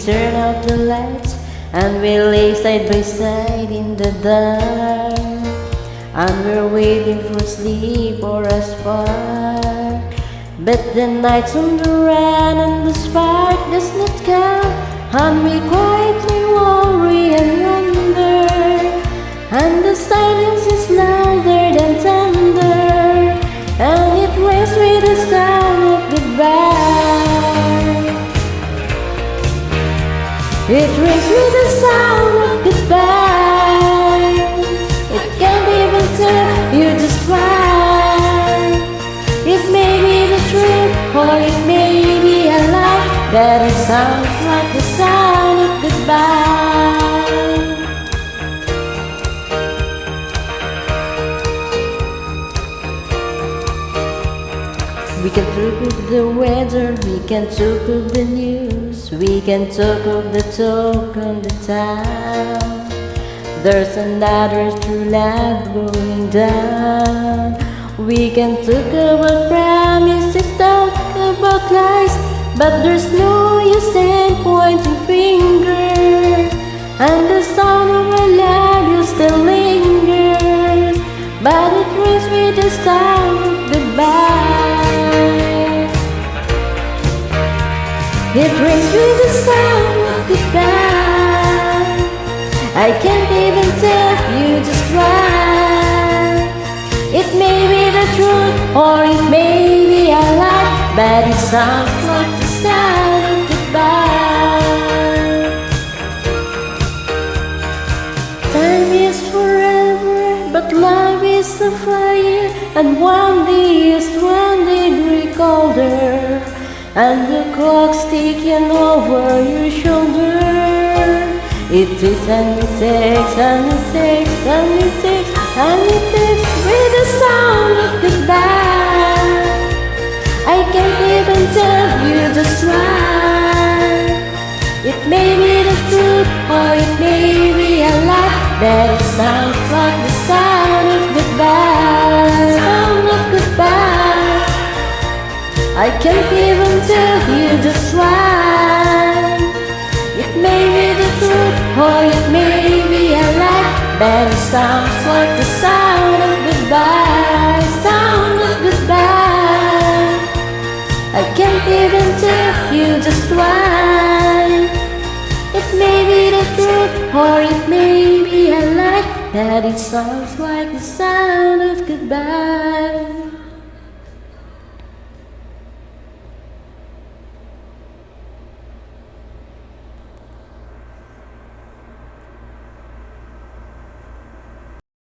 turn out the lights and we lay side by side in the dark, and we're waiting for sleep or a spark. But the night's on the run and the spark does not come, and we quietly worry and wonder, and the silence is louder than thunder, and it rings with the sound of goodbye. It rings with the sound of goodbye. It can't even tell you just why. It may be the truth or it may be a lie, but it sounds like the sound of goodbye. We can talk of the weather, we can talk of the news, we can talk of the talk on the town. There's another true love going down. We can talk about promises, talk about lies, but there's no use in pointing fingers, and the sound of our love will still lingers, but it rings with the sound of goodbye. It rings with the sound of goodbye. I can't even tell you just why. It may be the truth or it may be a lie, but it sounds like the sound of goodbye. Time is forever, but love is a fire, and 1 day is 1 degree colder, and the clock's ticking over your shoulder. It takes and it takes and it takes and it takes and it takes with the sound of goodbye. I can't even tell you just why. It may be the truth or it may be a lie, but it sounds like the sound of goodbye. Sound of goodbye. I can't even tell you just why. It may be the truth or it may be a lie, but it sounds like the sound of goodbye. Sound of goodbye. I can't even tell you just why. It may be the truth or it may be a lie, but it sounds like the sound of goodbye.